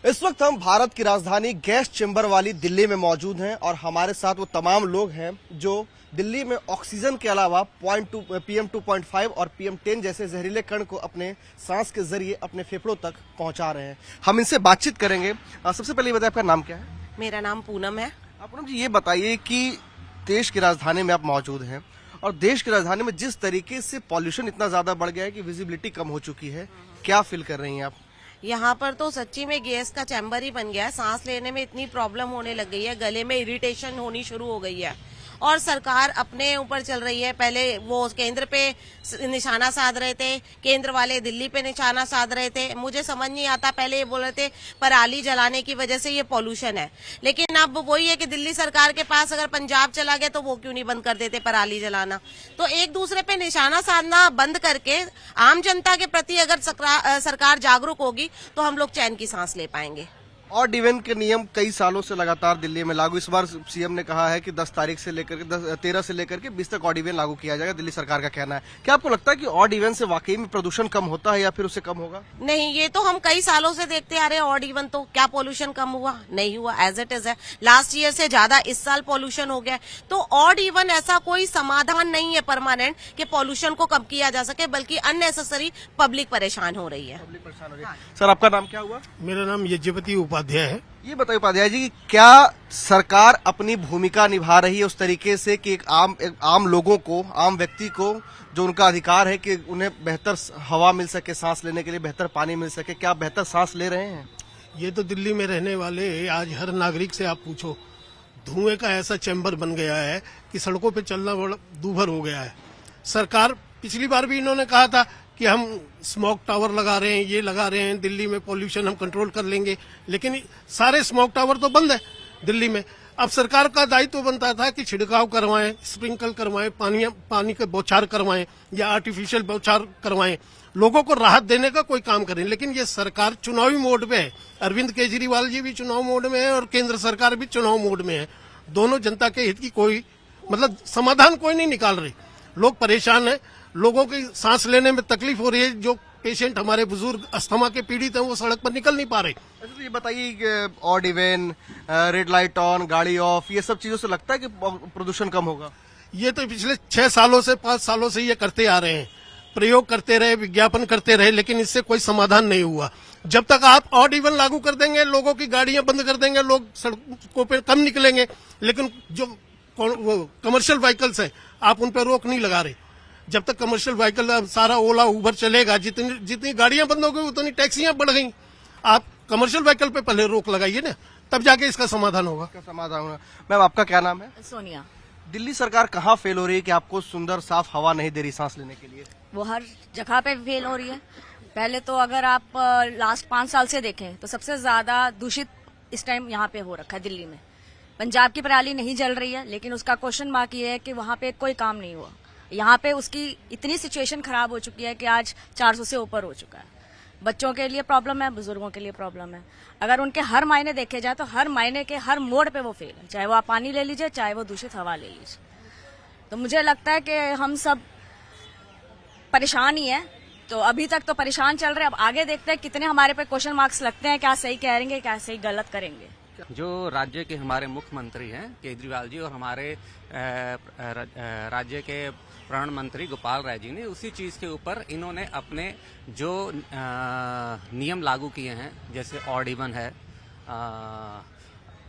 इस वक्त हम भारत की राजधानी गैस चेंबर वाली दिल्ली में मौजूद हैं और हमारे साथ वो तमाम लोग हैं जो दिल्ली में ऑक्सीजन के अलावा PM 2.5 और PM 10 जैसे जहरीले कण को अपने सांस के जरिए अपने फेफड़ों तक पहुंचा रहे हैं। हम इनसे बातचीत करेंगे। सबसे पहले बताइए आपका नाम क्या है? मेरा नाम पूनम है। पूनम जी, ये बताइए कि देश की राजधानी में आप मौजूद हैं और देश की राजधानी में जिस तरीके से पॉल्यूशन इतना ज्यादा बढ़ गया है कि विजिबिलिटी कम हो चुकी है, क्या फील कर रही हैं आप? यहाँ पर तो सच्ची में गैस का चैम्बर ही बन गया है। सांस लेने में इतनी प्रॉब्लम होने लग गई है, गले में इरिटेशन होनी शुरू हो गई है और सरकार अपने ऊपर चल रही है। पहले वो केंद्र पे निशाना साध रहे थे, केंद्र वाले दिल्ली पे निशाना साध रहे थे। मुझे समझ नहीं आता, पहले ये बोल रहे थे पराली जलाने की वजह से ये पॉल्यूशन है, लेकिन अब वही है कि दिल्ली सरकार के पास अगर पंजाब चला गया तो वो क्यों नहीं बंद कर देते पराली जलाना। तो एक दूसरे पे निशाना साधना बंद करके आम जनता के प्रति अगर सरकार जागरूक होगी तो हम लोग चैन की सांस ले पाएंगे। ऑड इवन के नियम कई सालों से लगातार दिल्ली में लागू। इस बार सीएम ने कहा है कि 10 तारीख से लेकर के 13 से लेकर के 20 तक ऑड इवन लागू किया जाएगा, दिल्ली सरकार का कहना है। क्या आपको लगता है कि ऑड इवन से वाकई में प्रदूषण कम होता है या फिर उससे कम होगा? नहीं, ये तो हम कई सालों से देखते आ रहे हैं। ऑड इवन तो क्या पॉल्यूशन कम हुआ? नहीं हुआ, एज इट इज है। लास्ट ईयर से ज्यादा इस साल पॉल्यूशन हो गया। तो ऑड इवन ऐसा कोई समाधान नहीं है परमानेंट कि पॉल्यूशन को कम किया जा सके, बल्कि अननेसेसरी पब्लिक परेशान हो रही है। सर, आपका नाम क्या हुआ? मेरा नाम यज्ञपति उपाध्याय है। ये बताइए उपाध्याय जी, क्या सरकार अपनी भूमिका निभा रही है उस तरीके से कि एक आम लोगों को, आम व्यक्ति को जो उनका अधिकार है कि उन्हें बेहतर हवा मिल सके, सांस लेने के लिए बेहतर पानी मिल सके, क्या आप बेहतर सांस ले रहे हैं? ये तो दिल्ली में रहने वाले आज हर नागरिक से आप पूछो, धुएं का ऐसा चैम्बर बन गया है कि सड़कों पे चलना बड़ा दूभर हो गया है। सरकार पिछली बार भी इन्होंने कहा था कि हम स्मोक टावर लगा रहे हैं, ये लगा रहे हैं, दिल्ली में पॉल्यूशन हम कंट्रोल कर लेंगे, लेकिन सारे स्मोक टावर तो बंद है दिल्ली में। अब सरकार का दायित्व बनता था कि छिड़काव करवाएं, स्प्रिंकल करवाएं, पानी के बौछार करवाएं या आर्टिफिशियल बौछार करवाएं, लोगों को राहत देने का कोई काम करें। लेकिन ये सरकार चुनावी मोड में है। अरविंद केजरीवाल जी भी चुनाव मोड में है और केंद्र सरकार भी चुनाव मोड में है। दोनों जनता के हित की कोई समाधान कोई नहीं निकाल रही। लोग परेशान है, लोगों की सांस लेने में तकलीफ हो रही है। जो पेशेंट हमारे बुजुर्ग अस्थमा के पीड़ित हैं वो सड़क पर निकल नहीं पा रहे। अच्छा, तो ये बताइए, odd even, red light on, गाड़ी ऑफ, ये सब चीजों से लगता है कि प्रदूषण कम होगा? ये तो पिछले 6 सालों से 5 सालों से ये करते आ रहे हैं, प्रयोग करते रहे, विज्ञापन करते रहे, लेकिन इससे कोई समाधान नहीं हुआ। जब तक आप ऑड इवन लागू कर देंगे, लोगों की गाड़ियां बंद कर देंगे, लोग सड़कों पर कम निकलेंगे, लेकिन जो कमर्शियल व्हीकल्स हैं आप उन पर रोक नहीं लगा रहे। जब तक कमर्शियल व्हीकल सारा ओला उबर चलेगा, जितनी गाड़ियां बंद हो गई उतनी टैक्सियां बढ़ गई। आप कमर्शियल व्हीकल पे पहले रोक लगाइए ना, तब जाके इसका समाधान होगा। मैम, आपका क्या नाम है? सोनिया। दिल्ली सरकार कहाँ फेल हो रही है कि आपको सुंदर साफ हवा नहीं दे रही सांस लेने के लिए? वो हर जगह पे फेल हो रही है। पहले तो अगर आप लास्ट 5 साल से देखें तो सबसे ज्यादा दूषित इस टाइम यहाँ पे हो रखा है दिल्ली में। पंजाब की पराली नहीं जल रही है, लेकिन उसका क्वेश्चन मार्क ये है कि वहाँ पे कोई काम नहीं हुआ। यहाँ पे उसकी इतनी सिचुएशन खराब हो चुकी है कि आज 400 से ऊपर हो चुका है। बच्चों के लिए प्रॉब्लम है, बुजुर्गों के लिए प्रॉब्लम है। अगर उनके हर मायने देखे जाए तो हर मायने के हर मोड़ पे वो फेल है, चाहे वो आप पानी ले लीजिए, चाहे वो दूषित हवा ले लीजिए। तो मुझे लगता है कि हम सब परेशान ही है। तो अभी तक तो परेशान चल रहे हैं, अब आगे देखते हैं कितने हमारे पे क्वेश्चन मार्क्स लगते हैं, क्या सही कहेंगे, क्या सही गलत करेंगे। जो राज्य के हमारे मुख्यमंत्री हैं केजरीवाल जी और हमारे राज्य के प्रधानमंत्री गोपाल राय जी ने उसी चीज के ऊपर इन्होंने अपने जो नियम लागू किए हैं, जैसे ऑड इवन है,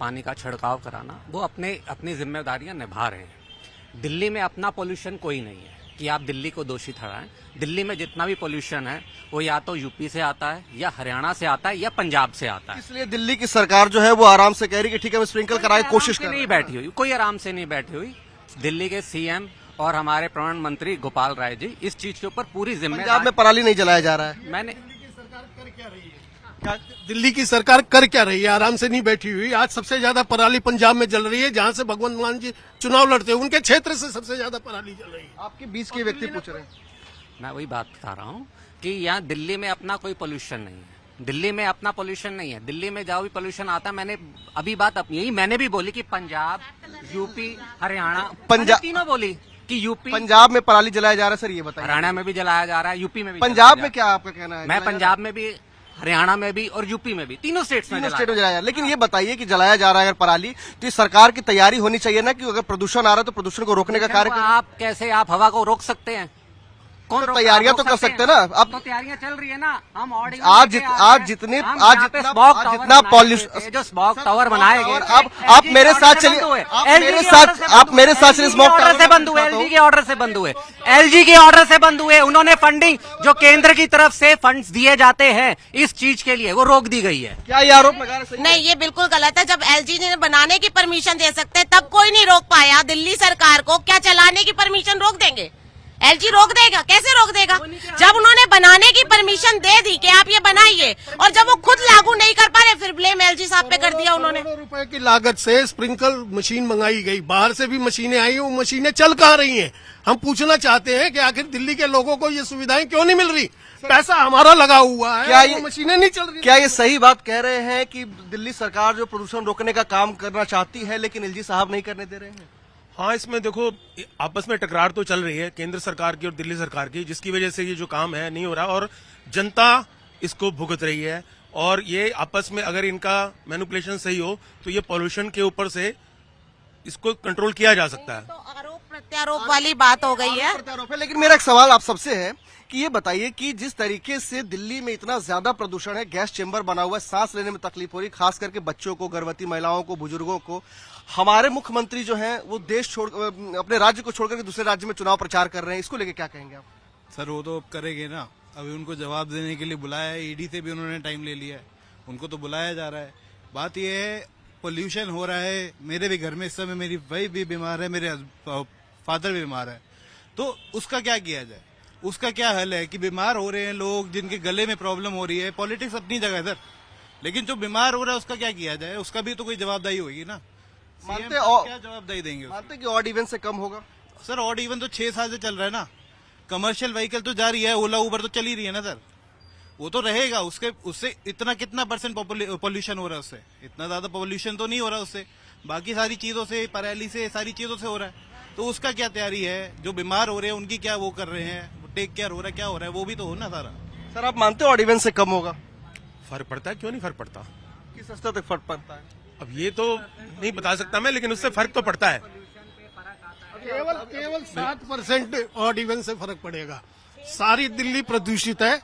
पानी का छिड़काव कराना, वो अपनी जिम्मेदारियां निभा रहे हैं। दिल्ली में अपना पोल्यूशन कोई नहीं है कि आप दिल्ली को दोषी ठहराएं। दिल्ली में जितना भी पोल्यूशन है वो या तो यूपी से आता है, या हरियाणा से आता है, या पंजाब से आता है। इसलिए दिल्ली की सरकार जो है वो आराम से कह रही है कि ठीक है, हम स्प्रिंकल कराए, कोशिश कर नहीं बैठी हुई, कोई आराम से नहीं बैठी हुई। दिल्ली के सीएम और हमारे प्रधानमंत्री गोपाल राय जी इस चीज के ऊपर पूरी जिम्मेदारी। पंजाब में पराली नहीं जलाया जा रहा है। मैंने दिल्ली की सरकार कर क्या रही है? आराम से नहीं बैठी हुई। आज सबसे ज्यादा पराली पंजाब में जल रही है, जहां से भगवंत मान जी चुनाव लड़ते हैं, उनके क्षेत्र से सबसे ज्यादा पराली जल रही है। आपके बीच के व्यक्ति पूछ रहे हैं। मैं वही बात बता रहा हूँ कि यहाँ दिल्ली में अपना कोई पोल्यूशन नहीं है। दिल्ली में अपना पोल्यूशन नहीं है। दिल्ली में जहाँ भी पोल्यूशन आता है, मैंने अभी बात यही मैंने भी बोली कि पंजाब, यूपी, हरियाणा, पंजाब तीनों बोली कि यूपी, पंजाब में पराली जलाया जा रहा है। सर, ये बताइए। हरियाणा में भी जलाया जा रहा है, यूपी में भी। पंजाब में क्या आपका कहना है? मैं पंजाब में भी हरियाणा में भी और यूपी में भी, तीनों स्टेट्स में तीनों जलाया। स्टेट में जलाया। लेकिन ये बताइए कि जलाया जा रहा है अगर पराली, तो इस सरकार की तैयारी होनी चाहिए ना कि अगर प्रदूषण आ रहा है तो प्रदूषण को रोकने का कार्य करें। आप कैसे आप हवा को रोक सकते हैं? कौन रोक- तैयारियां आप तो रोक कर सकते हैं ना। अब तो तैयारियां चल रही है ना। हम आज जितना पॉल्यूशन, जो स्मॉग टावर बनाए गए, आप मेरे साथ चलिए, आप मेरे साथ चलिए। स्मॉग ऑर्डर से बंद हुए, एलजी के ऑर्डर से बंद हुए, एलजी के ऑर्डर से बंद हुए। उन्होंने फंडिंग जो केंद्र की तरफ से फंड्स दिए जाते हैं इस चीज के लिए, वो रोक दी गई है। क्या ये आरोप लगा रहे हैं? नहीं, ये बिल्कुल गलत है। जब एलजी ने बनाने की परमिशन दे सकते हैं तब कोई नहीं रोक पाया दिल्ली सरकार को, क्या चलाने की परमिशन रोक देंगे? एलजी रोक देगा? कैसे रोक देगा? जब उन्होंने बनाने की परमिशन दे दी कि आप ये बनाइए, और जब वो खुद लागू नहीं कर पा रहे, फिर ब्लेम एलजी साहब पे कर दिया उन्होंने। करोड़ों रुपए की लागत से स्प्रिंकल मशीन मंगाई गई, बाहर से भी मशीनें आई, वो मशीनें चल कहाँ रही हैं? हम पूछना चाहते हैं कि आखिर दिल्ली के लोगों को ये सुविधाएं क्यों नहीं मिल रही? पैसा हमारा लगा हुआ है, क्या वो मशीनें नहीं चल रही। क्या ये सही बात कह रहे हैं कि दिल्ली सरकार जो प्रदूषण रोकने का काम करना चाहती है लेकिन एलजी साहब नहीं करने दे रहे हैं? हाँ, इसमें देखो आपस में टकरार तो चल रही है केंद्र सरकार की और दिल्ली सरकार की, जिसकी वजह से ये जो काम है नहीं हो रहा और जनता इसको भुगत रही है। और ये आपस में अगर इनका मैनिपुलेशन सही हो तो ये पॉल्यूशन के ऊपर से इसको कंट्रोल किया जा सकता है। तो आरोप प्रत्यारोप वाली बात हो गई है। प्रत्यारोप है। लेकिन मेरा एक सवाल आप सबसे है कि ये बताइए कि जिस तरीके से दिल्ली में इतना ज्यादा प्रदूषण है, गैस चेंबर बना हुआ है, सांस लेने में तकलीफ हो रही, खास करके बच्चों को, गर्भवती महिलाओं को, बुजुर्गों को, हमारे मुख्यमंत्री जो हैं वो देश छोड़, अपने राज्य को छोड़कर के दूसरे राज्य में चुनाव प्रचार कर रहे हैं, इसको लेके क्या कहेंगे आप? सर वो तो अब करेंगे ना, अभी उनको जवाब देने के लिए बुलाया है, ईडी से भी उन्होंने टाइम ले लिया है, उनको तो बुलाया जा रहा है। बात यह है पोल्यूशन हो रहा है, मेरे भी घर में इस समय मेरी वाइफ भी बीमार है, मेरे फादर भी बीमार है, तो उसका क्या किया जाए? उसका क्या हल है कि बीमार हो रहे हैं लोग, जिनके गले में प्रॉब्लम हो रही है, पॉलिटिक्स अपनी जगह है सर, लेकिन जो बीमार हो रहा है उसका क्या किया जाए? उसका भी तो कोई जवाबदारी होगी ना। मानते CM क्या जवाबदारी देंगे उसको? मानते कि ऑड इवन से कम होगा? सर ऑड इवन तो 6 साल से चल रहा है ना, कमर्शियल व्हीकल तो जारी है, ओला उबर तो चल ही रही है ना सर, वो तो रहेगा। उससे इतना कितना परसेंट पॉल्यूशन हो रहा है? उससे इतना ज्यादा पॉल्यूशन तो नहीं हो रहा उससे, बाकी सारी चीजों से, पराली से, सारी चीजों से हो रहा है। तो उसका क्या तैयारी है? जो बीमार हो रहे हैं उनकी क्या वो कर रहे हैं, टेक केयर हो रहा है, क्या हो रहा है, वो भी तो हो ना सारा। सर आप मानते हो ऑड इवन से कम होगा? फर्क पड़ता है, क्यों नहीं फर्क पड़ता? किस स्तर तक फर्क पड़ता है? अब ये तो नहीं बता सकता मैं, लेकिन उससे फर्क तो पड़ता है। केवल 7% ऑड इवन से फर्क पड़ेगा। सारी दिल्ली प्रदूषित है,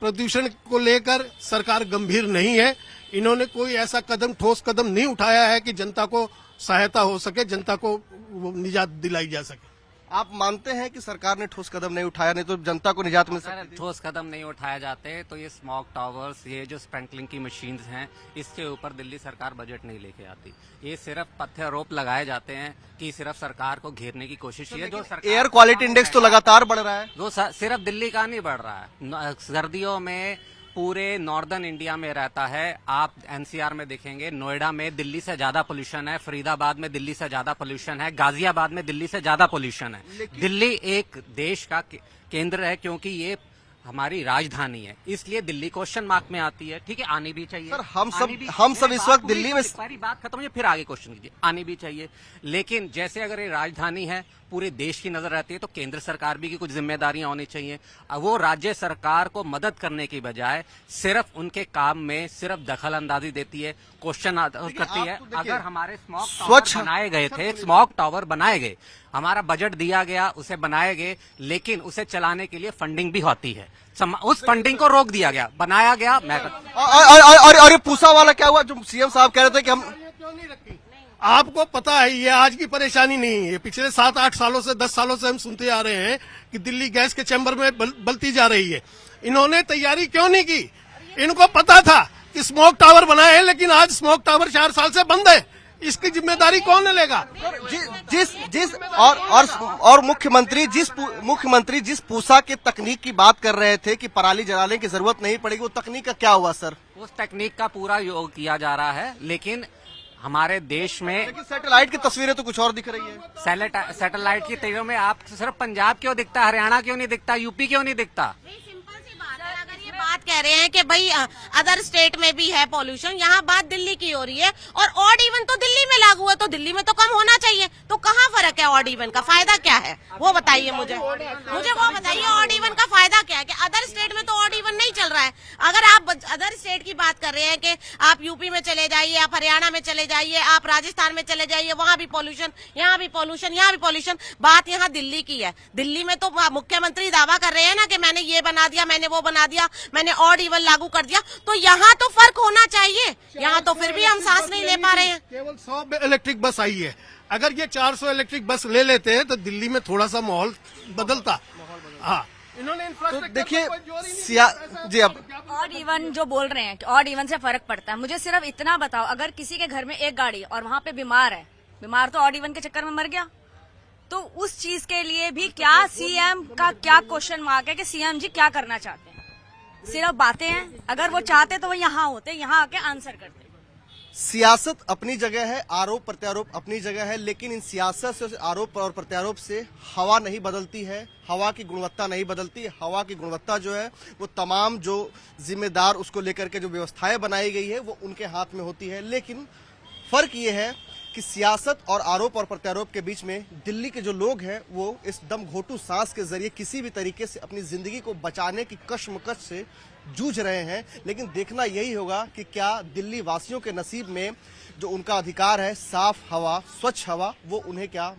प्रदूषण को लेकर सरकार गंभीर नहीं है। इन्होंने कोई ऐसा कदम, ठोस कदम नहीं उठाया है कि जनता को सहायता हो सके, जनता को वो निजात दिलाई जा सके। आप मानते हैं कि सरकार ने ठोस कदम नहीं उठाया, नहीं तो जनता को निजात मिल सर सकती थी? ठोस कदम नहीं उठाए जाते तो ये स्मॉग टावर्स, ये जो स्प्रिंकलिंग की मशीन्स हैं, इसके ऊपर दिल्ली सरकार बजट नहीं लेके आती। ये सिर्फ पत्थरोप लगाए जाते हैं कि सिर्फ सरकार को घेरने की कोशिश है। जो सरकार एयर क्वालिटी इंडेक्स तो लगातार बढ़ रहा है। वो सिर्फ दिल्ली का नहीं बढ़ रहा है, सर्दियों में पूरे नॉर्दर्न इंडिया में रहता है। आप एनसीआर में देखेंगे, नोएडा में दिल्ली से ज्यादा पोल्यूशन है, फरीदाबाद में दिल्ली से ज्यादा पोल्यूशन है, गाजियाबाद में दिल्ली से ज्यादा पोल्यूशन है। दिल्ली एक देश का केंद्र है क्योंकि ये हमारी राजधानी है, इसलिए दिल्ली क्वेश्चन मार्क में आती है। ठीक है, आनी भी चाहिए सर, हम सब आनी भी- इस वक्त दिल्ली में- सारी बात खत्म हो जाए फिर आगे क्वेश्चन कीजिए। आनी भी चाहिए, लेकिन जैसे अगर ये राजधानी है, पूरे देश की नजर रहती है, तो केंद्र सरकार भी की कुछ जिम्मेदारियां होनी चाहिए। अब वो राज्य सरकार को मदद करने की बजाय सिर्फ उनके काम में सिर्फ दखल अंदाजी देती है, क्वेश्चन करती है। अगर हमारे स्मॉग स्वच्छ- टावर बनाए गए थे, स्मॉग टावर बनाए गए, हमारा बजट दिया गया, उसे बनाए गए, लेकिन उसे चलाने के लिए फंडिंग भी होती है, उस फंडिंग को रोक दिया गया, बनाया गया। और ये पूसा वाला क्या हुआ जो सीएम साहब कह रहे थे कि हम क्यों नहीं रखी? आपको पता है ये आज की परेशानी नहीं है, पिछले 7-8 सालों से, 10 सालों से हम सुनते आ रहे हैं कि दिल्ली गैस के चैम्बर में बलती जा रही है। इन्होंने तैयारी क्यों नहीं की? इनको पता था कि स्मोक टावर बनाए हैं, लेकिन आज स्मोक टावर 4 साल से बंद है, इसकी जिम्मेदारी कौन लेगा? जिस और मुख्यमंत्री जिस पूसा के तकनीक की बात कर रहे थे कि पराली जलाने की जरूरत नहीं पड़ेगी, वो तकनीक का क्या हुआ सर? उस तकनीक का पूरा योग किया जा रहा है, लेकिन हमारे देश में लेकिन सैटेलाइट की तस्वीरें तो कुछ और दिख रही है। सैटेलाइट की तस्वीरों में आप सिर्फ पंजाब क्यों दिखता, हरियाणा क्यों नहीं दिखता, यूपी क्यों नहीं दिखता? सिंपल सी बात है, अगर ये बात कह रहे हैं कि भाई अदर स्टेट में भी है पॉल्यूशन, यहाँ बात दिल्ली की हो रही है और ऑड इवन तो दिल्ली में लागू है, तो दिल्ली में तो कम होना चाहिए। तो कहाँ फर्क है ऑड इवन का, फायदा क्या है वो बताइए मुझे वो बताइए ऑड इवन का फायदा क्या है कि अदर स्टेट में तो ऑड इवन नहीं चल रहा है। अगर आप अदर स्टेट की बात कर रहे हैं कि आप यूपी में चले जाइए, आप हरियाणा में चले जाइए, आप राजस्थान में चले जाइए, वहां भी पॉल्यूशन, यहाँ भी पॉल्यूशन, यहाँ भी पॉल्यूशन। बात यहाँ दिल्ली की है। दिल्ली में तो मुख्यमंत्री दावा कर रहे हैं ना कि मैंने ये बना दिया, मैंने वो बना दिया, मैंने ऑड इवन लागू कर दिया। तो यहाँ तो फर्क होना चाहिए, यहाँ तो फिर भी हम सांस नहीं ले पा रहे हैं। केवल 100 इलेक्ट्रिक बस आई है, अगर ये 400 इलेक्ट्रिक बस ले लेते हैं तो दिल्ली में थोड़ा सा माहौल बदलता। हाँ, इन्होंने तो देखिए जी, अब ऑड इवन जो बोल रहे हैं कि ऑड इवन से फर्क पड़ता है, मुझे सिर्फ इतना बताओ, अगर किसी के घर में एक गाड़ी और वहां पे बीमार है, बीमार तो ऑड इवन के चक्कर में मर गया, तो उस चीज के लिए भी क्या सीएम का क्या क्वेश्चन मार्क है कि सीएम जी क्या करना चाहते हैं? सिर्फ बातें हैं, अगर वो चाहते तो वो यहाँ होते, यहाँ आके आंसर करते। सियासत अपनी जगह है, आरोप प्रत्यारोप अपनी जगह है, लेकिन इन सियासत से, आरोप और प्रत्यारोप से हवा नहीं बदलती है, हवा की गुणवत्ता नहीं बदलती। हवा की गुणवत्ता जो है वो तमाम जो जिम्मेदार उसको लेकर के जो व्यवस्थाएं बनाई गई है वो उनके हाथ में होती है। लेकिन फर्क ये है कि सियासत और आरोप और प्रत्यारोप के बीच में दिल्ली के जो लोग हैं वो इस दम घोटू सांस के जरिए किसी भी तरीके से अपनी जिंदगी को बचाने की कश्मकश से जूझ रहे हैं। लेकिन देखना यही होगा कि क्या दिल्ली वासियों के नसीब में जो उनका अधिकार है, साफ हवा, स्वच्छ हवा, वो उन्हें क्या